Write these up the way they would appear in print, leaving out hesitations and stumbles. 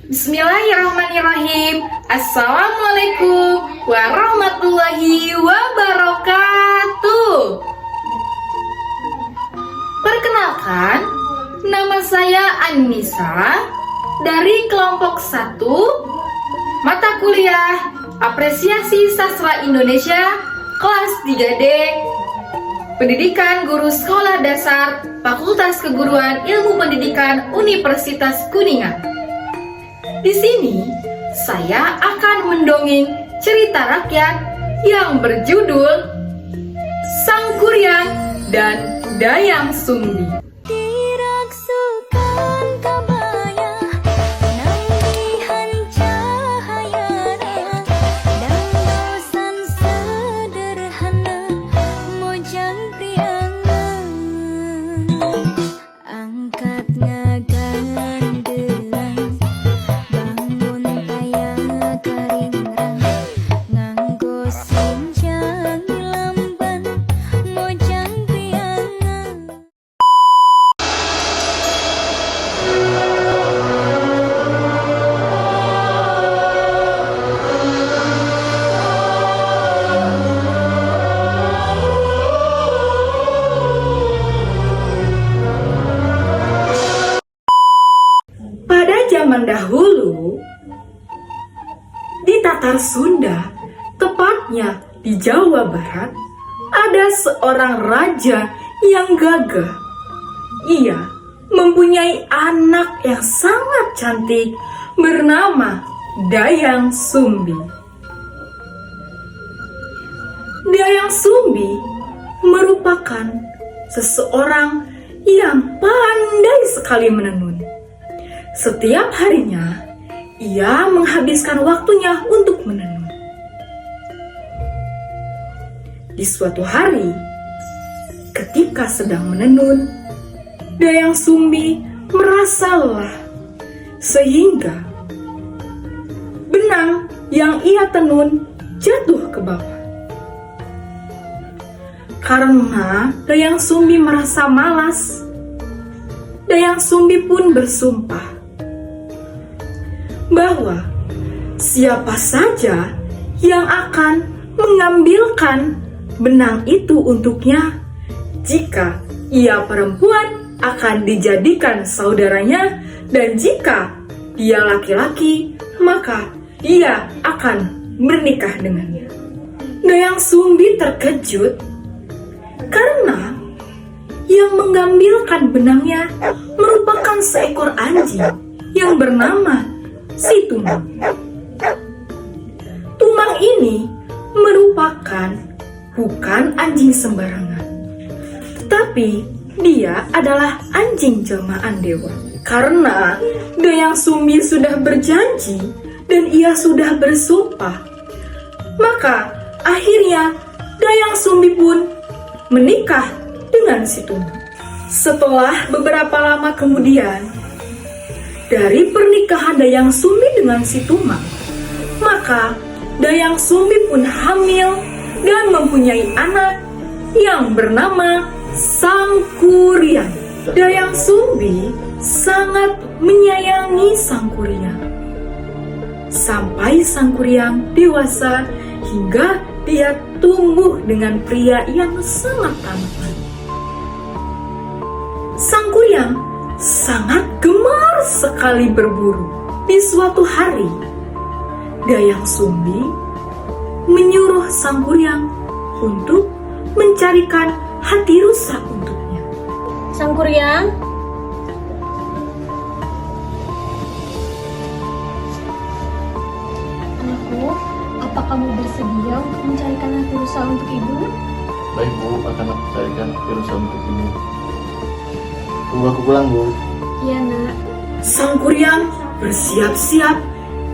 Bismillahirrahmanirrahim. Assalamualaikum warahmatullahi wabarakatuh. Perkenalkan, nama saya Annisa dari kelompok 1 mata kuliah Apresiasi Sastra Indonesia kelas 3D Pendidikan Guru Sekolah Dasar Fakultas Keguruan Ilmu Pendidikan Universitas Kuningan. Di sini, saya akan mendongeng cerita rakyat yang berjudul Sang Kuryang dan Dayang Sumbi. Zaman dahulu, di Tatar Sunda, tepatnya di Jawa Barat, ada seorang raja yang gagah. Ia mempunyai anak yang sangat cantik bernama Dayang Sumbi. Dayang Sumbi merupakan seseorang yang pandai sekali menenun. Setiap harinya, ia menghabiskan waktunya untuk menenun. Di suatu hari, ketika sedang menenun, Dayang Sumbi merasa lelah, sehingga benang yang ia tenun jatuh ke bawah. Karena Dayang Sumbi merasa malas, Dayang Sumbi pun bersumpah bahwa siapa saja yang akan mengambilkan benang itu untuknya, jika ia perempuan akan dijadikan saudaranya, dan jika dia laki-laki maka dia akan menikah dengannya. Dayang Sumbi terkejut karena yang mengambilkan benangnya merupakan seekor anjing yang bernama si Tumang. Tumang ini merupakan bukan anjing sembarangan, tetapi dia adalah anjing jelmaan dewa. Karena Dayang Sumbi sudah berjanji dan ia sudah bersumpah, maka akhirnya Dayang Sumbi pun menikah dengan si Tumang. Setelah beberapa lama kemudian, dari pernikahan Dayang Sumbi dengan si Tumang, maka Dayang Sumbi pun hamil dan mempunyai anak yang bernama Sang Kuryang. Dayang Sumbi sangat menyayangi Sang Kuryang, sampai Sang Kuryang dewasa hingga dia tumbuh dengan pria yang sangat tampan. Sang Kuryang sangat gemar sekali berburu. Di suatu hari, Dayang Sumbi menyuruh Sang Kuryang untuk mencarikan hati rusa untuknya. Sang Kuryang, anakku, apa kamu bersedia untuk mencarikan hati rusa untuk ibu? Baik Bu, akan aku carikan hati rusa untuk ibu. Tunggu aku pulang Bu. Iya nak. Sang Kuryang bersiap-siap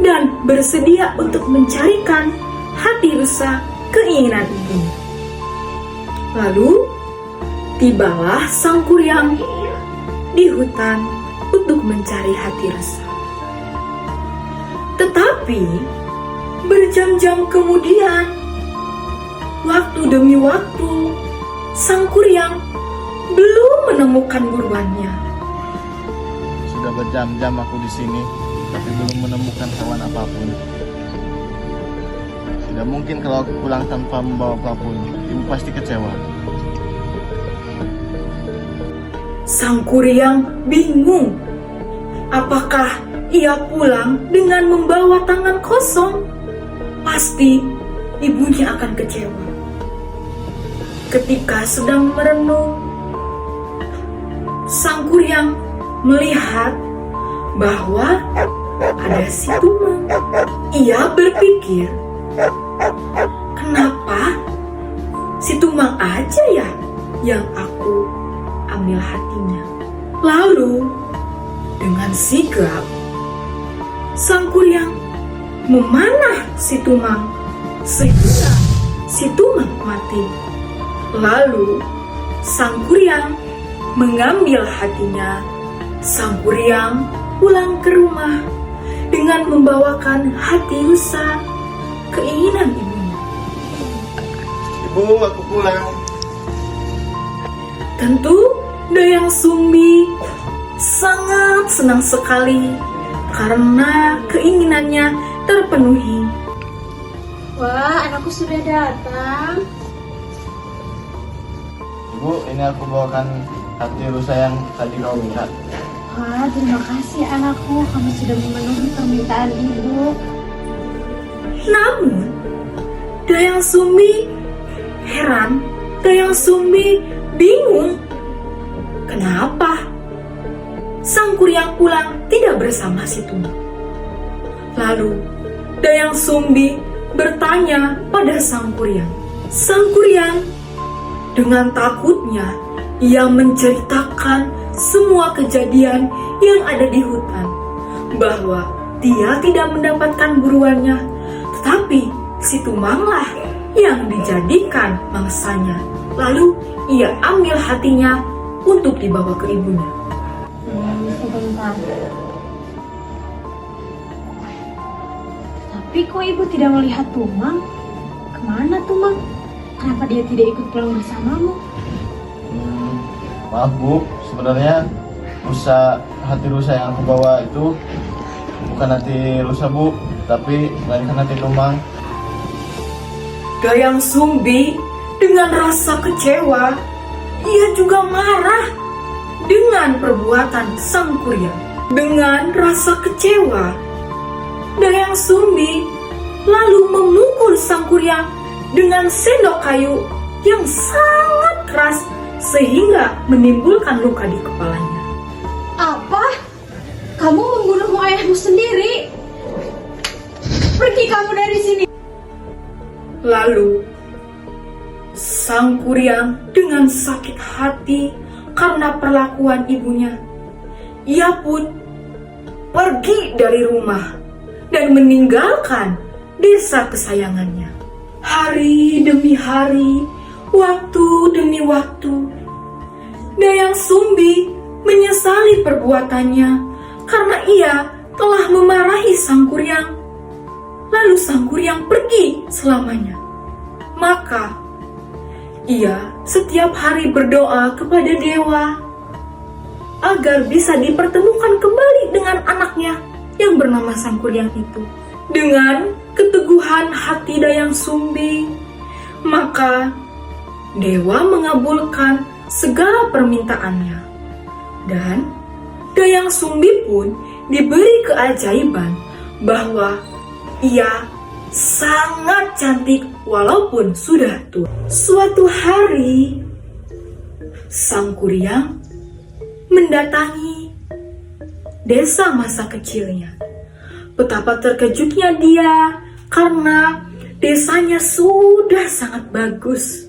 dan bersedia untuk mencarikan hati rusa keinginan ibunya. Lalu tibalah Sang Kuryang di hutan untuk mencari hati rusa. Tetapi berjam-jam kemudian, waktu demi waktu, Sang Kuryang belum menemukan buruannya. Sudah berjam-jam aku di sini, tapi belum menemukan hewan apapun. Tidak mungkin kalau aku pulang tanpa membawa apapun. Ibu pasti kecewa. Sang kuryang bingung. Apakah ia pulang dengan membawa tangan kosong? Pasti ibunya akan kecewa. Ketika sedang merenung, sang kuryang melihat bahwa ada si Tumang. Ia berpikir, kenapa si Tumang aja ya yang aku ambil hatinya? Lalu dengan sigap sang kuryang memanah si Tumang sehingga si Tumang mati. Lalu sang kuryang mengambil hatinya. Sang kuryang pulang ke rumah dengan membawakan hati lusa keinginan ibunya. Ibu, aku pulang. Tentu Dayang Sumbi sangat senang sekali karena keinginannya terpenuhi. Wah, anakku sudah datang. Ibu, ini aku bawakan hati lusa yang tadi kau minta. Wah, terima kasih anakku. Kamu sudah memenuhi permintaan ibu. Namun Dayang Sumbi heran, Dayang Sumbi bingung. Kenapa sang kuryang pulang tidak bersama si Tumang? Lalu Dayang Sumbi bertanya pada sang kuryang. Sang kuryang dengan takutnya ia menceritakan semua kejadian yang ada di hutan, bahwa dia tidak mendapatkan buruannya, tetapi si Tumanglah yang dijadikan mangsanya. Lalu ia ambil hatinya untuk dibawa ke ibunya. Sebentar. Tapi kok ibu tidak melihat Tumang? Kemana Tumang? Kenapa dia tidak ikut pulang bersamamu? Maaf Bu, sebenarnya hati lusa yang aku bawa itu bukan hati lusa Bu, tapi melainkan hati Tumang. Dayang Sumbi dengan rasa kecewa, ia juga marah dengan perbuatan sang kuryang. Dengan rasa kecewa, Dayang Sumbi lalu memukul sang kuryang dengan sendok kayu yang sangat keras sehingga menimbulkan luka di kepalanya. Apa? Kamu membunuh ayahmu sendiri? Pergi kamu dari sini. Lalu sang kuryang dengan sakit hati karena perlakuan ibunya, ia pun pergi dari rumah dan meninggalkan desa kesayangannya. Hari demi hari, waktu demi waktu, Dayang Sumbi menyesali perbuatannya karena ia telah memarahi sang kuryang. Lalu sang kuryang pergi selamanya. Maka ia setiap hari berdoa kepada dewa agar bisa dipertemukan kembali dengan anaknya yang bernama sang kuryang itu. Dengan keteguhan hati Dayang Sumbi, maka dewa mengabulkan segala permintaannya. Dan Dayang Sumbi pun diberi keajaiban bahwa ia sangat cantik walaupun sudah tua. Suatu hari, sang kuryang mendatangi desa masa kecilnya. Betapa terkejutnya dia karena desanya sudah sangat bagus.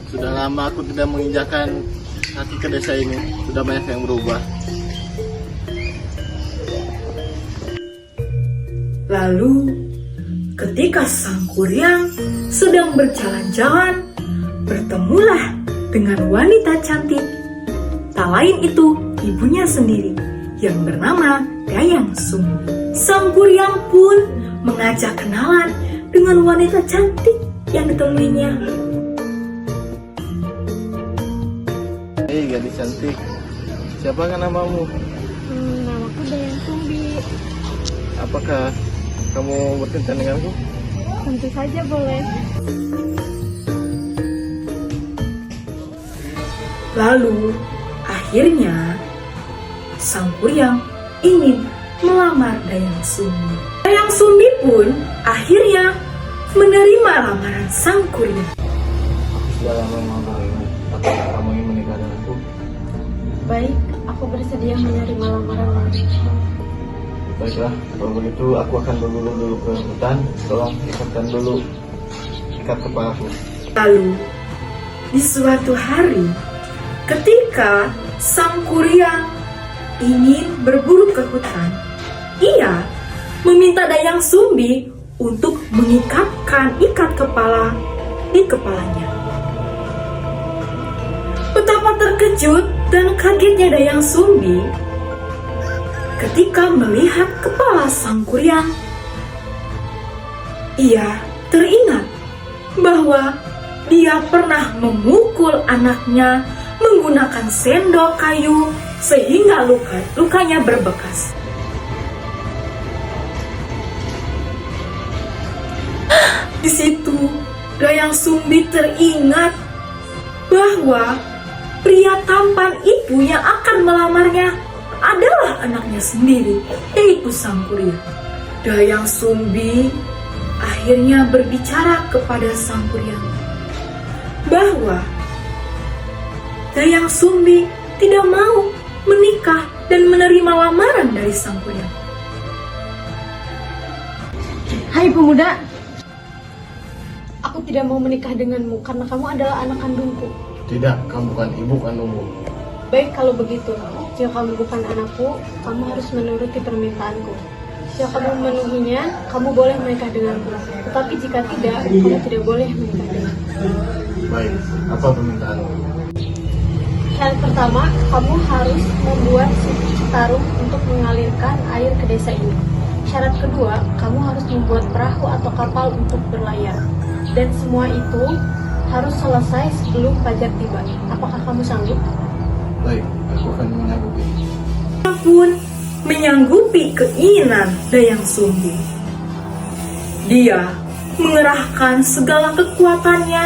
Sudah lama aku tidak menginjakan kaki ke desa ini. Sudah banyak yang berubah. Lalu, ketika sang kuryang sedang berjalan-jalan, bertemulah dengan wanita cantik. Tak lain itu ibunya sendiri yang bernama Dayang Sumbi. Sang kuryang pun mengajak kenalan dengan wanita cantik yang ditemuinya. Hei gadis cantik, Siapa kan namamu? Namaku Dayang Sumbi. Apakah kamu berkencan denganku? Tentu saja boleh. Lalu, akhirnya, Sang Kuryang ingin melamar Dayang Sumbi. Dayang Sumbi pun akhirnya menerima lamaran Sang Kuryang. Aku sudah lama menunggu. Apakah kamu ingin menikah denganku? Baik, aku bersedia menerima lamaranmu. Baiklah, kalau begitu aku akan berburu dulu ke hutan. Tolong ikatkan dulu ikat kepalaku. Lalu, di suatu hari, ketika Sang Kuryang ingin berburu ke hutan, ia meminta Dayang Sumbi untuk mengikatkan ikat kepala di kepalanya. Betapa terkejut dan kagetnya Dayang Sumbi ketika melihat kepala Sang Kuryang. Ia teringat bahwa dia pernah memukul anaknya menggunakan sendok kayu sehingga lukanya berbekas. Di situ Dayang Sumbi teringat bahwa pria tampan itu yang akan melamarnya adalah anaknya sendiri, yaitu Sang Kuryang. Dayang Sumbi akhirnya berbicara kepada Sang Kuryang bahwa Dayang Sumbi tidak mau menikah dan menerima lamaran dari Sang Kuryang. Hai pemuda, aku tidak mau menikah denganmu karena kamu adalah anak kandungku. Tidak, kamu bukan ibu kandungmu. Baik kalau begitu, jika kamu bukan anakku, kamu harus menuruti permintaanku. Jika kamu memenuhinya, kamu boleh menikah denganku. Tetapi jika tidak, kamu tidak boleh menikah denganku. Baik, apa permintaanmu? Syarat pertama, kamu harus membuat Citarum untuk mengalirkan air ke desa ini. Syarat kedua, kamu harus membuat perahu atau kapal untuk berlayar. Dan semua itu harus selesai sebelum fajar tiba. Apakah kamu sanggup? Baik, aku akan menyanggupi. Dia pun menyanggupi keinginan Dayang Sumbi. Dia mengerahkan segala kekuatannya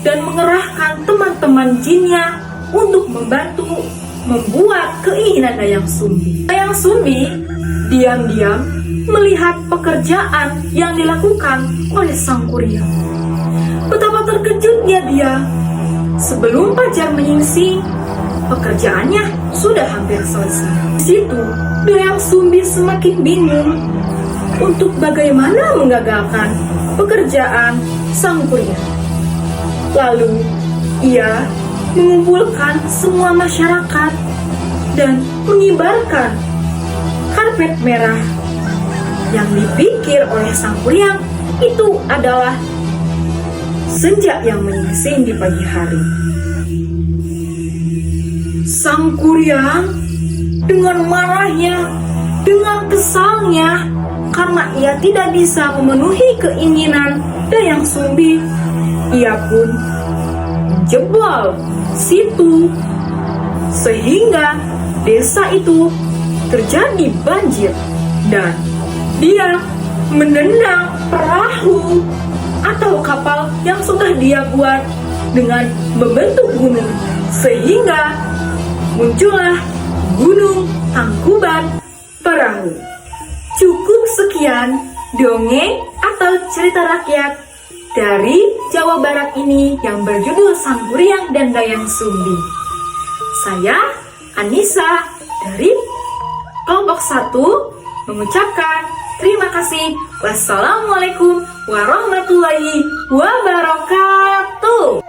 dan mengerahkan teman-teman jinnya untuk membantu membuat keinginan Dayang Sumbi. Dayang Sumbi diam-diam melihat pekerjaan yang dilakukan oleh Sang Kuryang. Betapa terkejutnya dia. Sebelum fajar menyingsing, pekerjaannya sudah hampir selesai. Di situ, Dayang Sumbi semakin bingung untuk bagaimana mengagalkan pekerjaan Sang Kuryang. Lalu, ia mengumpulkan semua masyarakat dan mengibarkan karpet merah yang dipikir oleh Sang Kuryang itu adalah senja yang menyingsing di pagi hari. Sang Kuryang dengan marahnya, dengan kesalnya karena ia tidak bisa memenuhi keinginan Dayang Sumbi, ia pun menjebol situ sehingga desa itu terjadi banjir dan dia menendang perahu atau kapal yang sudah dia buat dengan membentuk gunung sehingga muncullah Gunung Tangkuban Perahu. Cukup sekian dongeng atau cerita rakyat dari Jawa Barat ini yang berjudul Sang Kuryang dan Dayang Sumbi. Saya Anissa dari kelompok 1 mengucapkan terima kasih. Wassalamualaikum warahmatullahi wabarakatuh.